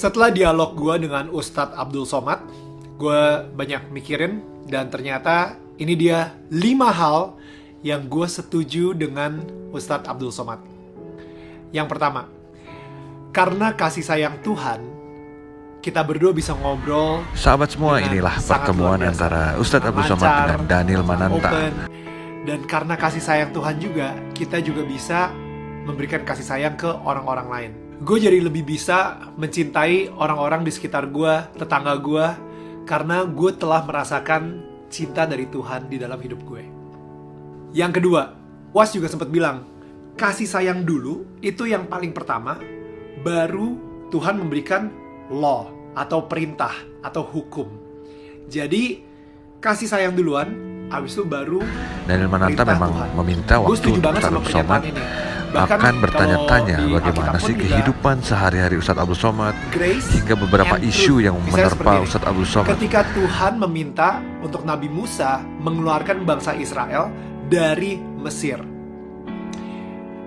Setelah dialog gue dengan Ustadz Abdul Somad, gue banyak mikirin dan ternyata ini dia 5 hal yang gue setuju dengan Ustadz Abdul Somad. Yang pertama, karena kasih sayang Tuhan, kita berdua bisa ngobrol. Sahabat semua, inilah pertemuan antara Ustadz Abdul Somad dengan Daniel Mananta. Open. Dan karena kasih sayang Tuhan juga, kita juga bisa memberikan kasih sayang ke orang-orang lain. Gue jadi lebih bisa mencintai orang-orang di sekitar gue, tetangga gue, karena gue telah merasakan cinta dari Tuhan di dalam hidup gue. Yang kedua, Was juga sempat bilang, kasih sayang dulu itu yang paling pertama, baru Tuhan memberikan law atau perintah atau hukum. Jadi kasih sayang duluan, habis itu baru Daniel Mananta memang Tuhan. meminta waktu untuk Ustadz Abdul Somad akan bertanya-tanya bagaimana sih kehidupan sehari-hari Ustadz Abdul Somad hingga beberapa isu yang menerpa Ustadz Abdul Somad. Ketika Tuhan meminta untuk Nabi Musa mengeluarkan bangsa Israel dari Mesir,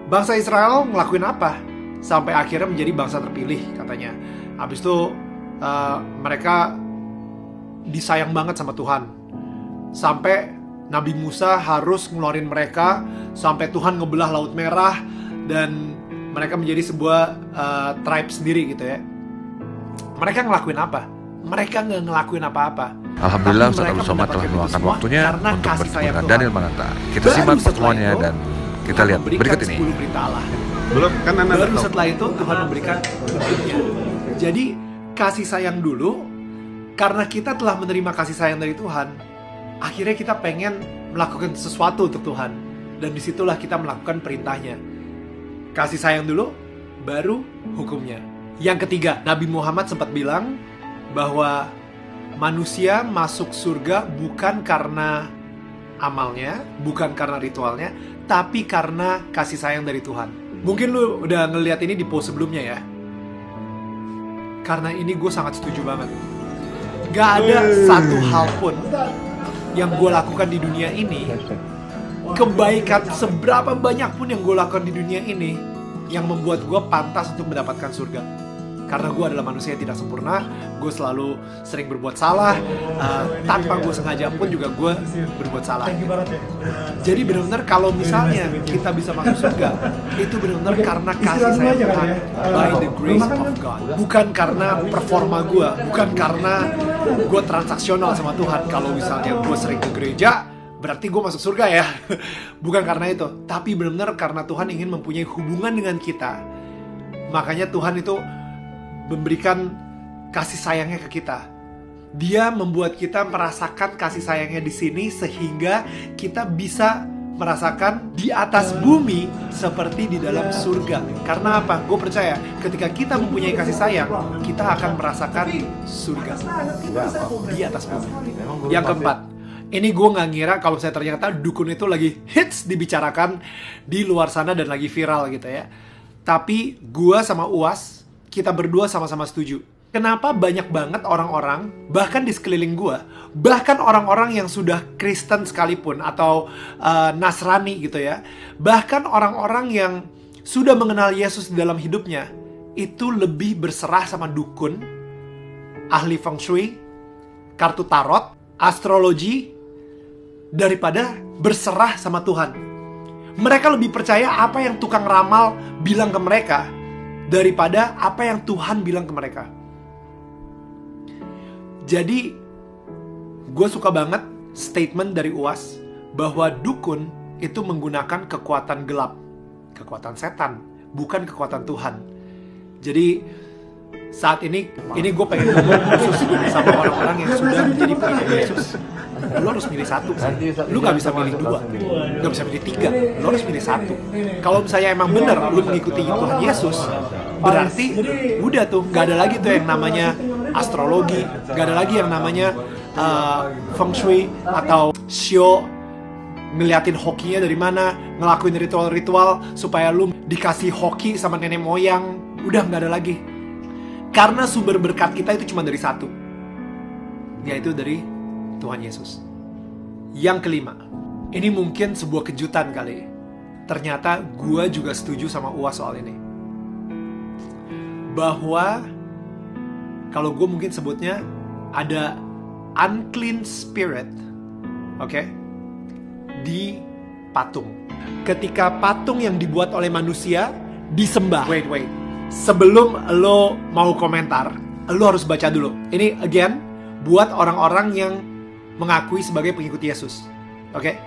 bangsa Israel ngelakuin apa? Sampai akhirnya menjadi bangsa terpilih katanya. Habis itu mereka disayang banget sama Tuhan. Sampai Nabi Musa harus ngeluarin mereka, sampai Tuhan ngebelah Laut Merah dan mereka menjadi sebuah tribe sendiri gitu ya. Mereka ngelakuin apa? Mereka nggak ngelakuin apa-apa. Alhamdulillah Ustadz Abdul Somad telah meluangkan waktunya untuk bertemu dengan Daniel Mananta. Kita simak pertemuannya dan kita lihat berikut ini. 10 perintah Allah. Belum kan Baru setelah itu Tuhan memberikan hukumnya. Jadi kasih sayang dulu, karena kita telah menerima kasih sayang dari Tuhan, akhirnya kita pengen melakukan sesuatu untuk Tuhan. Dan disitulah kita melakukan perintahnya. Kasih sayang dulu, baru hukumnya. Yang ketiga, Nabi Muhammad sempat bilang bahwa manusia masuk surga bukan karena amalnya, bukan karena ritualnya, tapi karena kasih sayang dari Tuhan. Mungkin lu udah ngeliat ini di post sebelumnya ya. Karena ini gue sangat setuju banget. Gak ada satu hal pun yang gue lakukan di dunia ini, kebaikan seberapa banyak pun yang gue lakukan di dunia ini, yang membuat gue pantas untuk mendapatkan surga. Karena gue adalah manusia yang tidak sempurna, gue selalu sering berbuat salah, tanpa gue sengaja pun juga gue berbuat salah. Jadi benar-benar kalau misalnya kita bisa masuk surga, itu benar-benar karena kasih sayang Tuhan, by the grace of God. Bukan karena performa gue, bukan karena gue transaksional sama Tuhan. Kalau misalnya gue sering ke gereja, berarti gue masuk surga ya. Bukan karena itu, tapi benar-benar karena Tuhan ingin mempunyai hubungan dengan kita. Makanya Tuhan itu memberikan kasih sayangnya ke kita. Dia membuat kita merasakan kasih sayangnya di sini sehingga kita bisa merasakan di atas bumi seperti di dalam surga. Karena apa? Gue percaya ketika kita mempunyai kasih sayang, kita akan merasakan surga di atas bumi. Yang keempat, ini gue gak ngira kalau saya ternyata dukun itu lagi hits dibicarakan di luar sana dan lagi viral gitu ya. Tapi gue sama Uwas, kita berdua sama-sama setuju. Kenapa banyak banget orang-orang, bahkan di sekeliling gue, bahkan orang-orang yang sudah Kristen sekalipun atau Nasrani gitu ya, bahkan orang-orang yang sudah mengenal Yesus di dalam hidupnya, itu lebih berserah sama dukun, ahli feng shui, kartu tarot, astrologi, daripada berserah sama Tuhan. Mereka lebih percaya apa yang tukang ramal bilang ke mereka daripada apa yang Tuhan bilang ke mereka. Jadi gue suka banget statement dari Uwas bahwa dukun itu menggunakan kekuatan gelap, kekuatan setan, bukan kekuatan Tuhan. Jadi saat ini gue pengen ngomong khusus sama orang-orang yang sudah menjadi pengikut Yesus. Lo harus milih satu sih. Lo gak bisa milih 2, gak bisa milih 3, lo harus milih 1. Kalau misalnya emang bener lo mengikuti Tuhan Yesus, berarti udah tuh gak ada lagi tuh yang namanya astrologi, gak ada lagi yang namanya feng shui atau shio, ngeliatin hokinya dari mana, ngelakuin ritual-ritual supaya lu dikasih hoki sama nenek moyang. Udah gak ada lagi. Karena sumber berkat kita itu cuma dari satu, yaitu dari Tuhan Yesus. Yang kelima, ini mungkin sebuah kejutan kali. Ternyata gue juga setuju sama Uwas soal ini. Bahwa kalau gue mungkin sebutnya ada unclean spirit, oke, di patung. Ketika patung yang dibuat oleh manusia disembah. Wait. Sebelum lo mau komentar, lo harus baca dulu. Ini again buat orang-orang yang mengakui sebagai pengikut Yesus. Oke?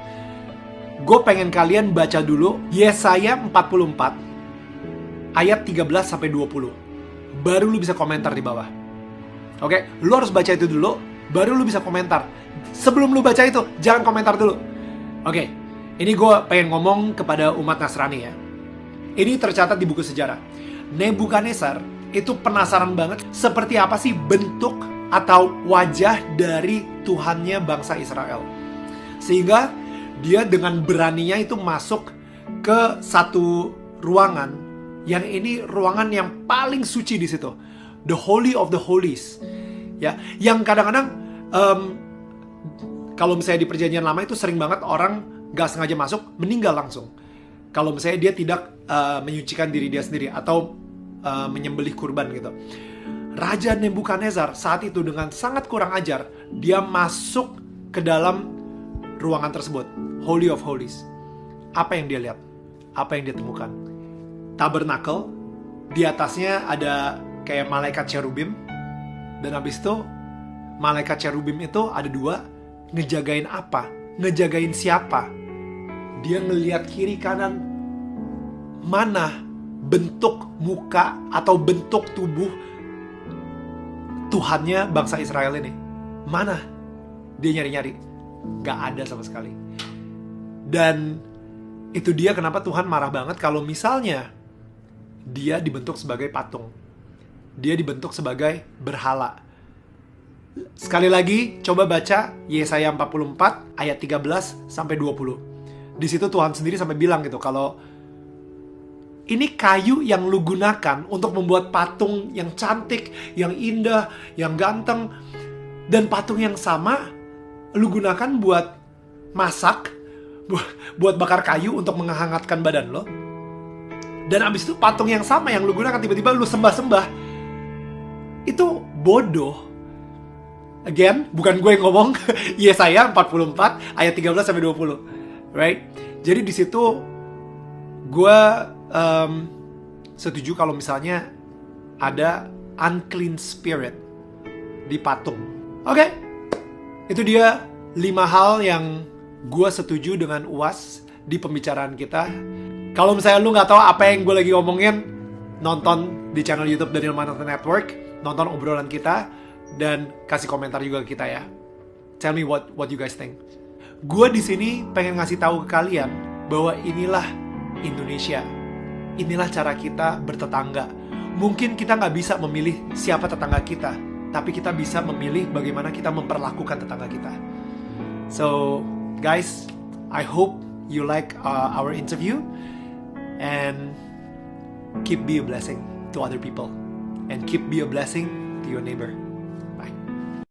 Gue pengen kalian baca dulu Yesaya 44 ayat 13 sampai 20. Baru lu bisa komentar di bawah. Oke? Lu harus baca itu dulu, baru lu bisa komentar. Sebelum lu baca itu, jangan komentar dulu. Oke. Ini gue pengen ngomong kepada umat Nasrani ya. Ini tercatat di buku sejarah. Nebukadnezar itu penasaran banget seperti apa sih bentuk atau wajah dari Tuhannya bangsa Israel. Sehingga dia dengan beraninya itu masuk ke satu ruangan yang ini ruangan yang paling suci di situ. The Holy of the Holies. Ya, yang kadang-kadang kalau misalnya di perjanjian lama itu sering banget orang gak sengaja masuk, meninggal langsung. Kalau misalnya dia tidak menyucikan diri dia sendiri atau menyembelih kurban gitu. Raja Nebukadnezar saat itu dengan sangat kurang ajar, dia masuk ke dalam ruangan tersebut, Holy of Holies. Apa yang dia lihat? Apa yang dia temukan? Tabernakel, di atasnya ada kayak malaikat cherubim, dan habis itu malaikat cherubim itu ada dua, ngejagain apa? Ngejagain siapa? Dia ngelihat kiri kanan, mana bentuk muka atau bentuk tubuh Tuhannya bangsa Israel ini. Mana? Dia nyari-nyari. Gak ada sama sekali. Dan itu dia kenapa Tuhan marah banget kalau misalnya dia dibentuk sebagai patung. Dia dibentuk sebagai berhala. Sekali lagi, coba baca Yesaya 44 ayat 13 sampai 20. Di situ Tuhan sendiri sampai bilang gitu, kalau ini kayu yang lu gunakan untuk membuat patung yang cantik, yang indah, yang ganteng, dan patung yang sama lu gunakan buat masak, buat bakar kayu untuk menghangatkan badan lo. Dan abis itu patung yang sama yang lu gunakan tiba-tiba lu sembah-sembah. Itu bodoh. Again, bukan gue yang ngomong. Yesaya 44 ayat 13 sampai 20. Right? Jadi di situ gue setuju kalau misalnya ada unclean spirit di patung. Oke, itu dia 5 hal yang gue setuju dengan UAS di pembicaraan kita. Kalau misalnya lu nggak tahu apa yang gue lagi ngomongin, nonton di channel YouTube Daniel Mananta Network, nonton obrolan kita, dan kasih komentar juga ke kita ya. Tell me what you guys think. Gue di sini pengen ngasih tahu ke kalian bahwa inilah Indonesia. Inilah cara kita bertetangga. Mungkin kita nggak bisa memilih siapa tetangga kita, tapi kita bisa memilih bagaimana kita memperlakukan tetangga kita. So, guys, I hope you like our interview and keep be a blessing to other people and keep be a blessing to your neighbor.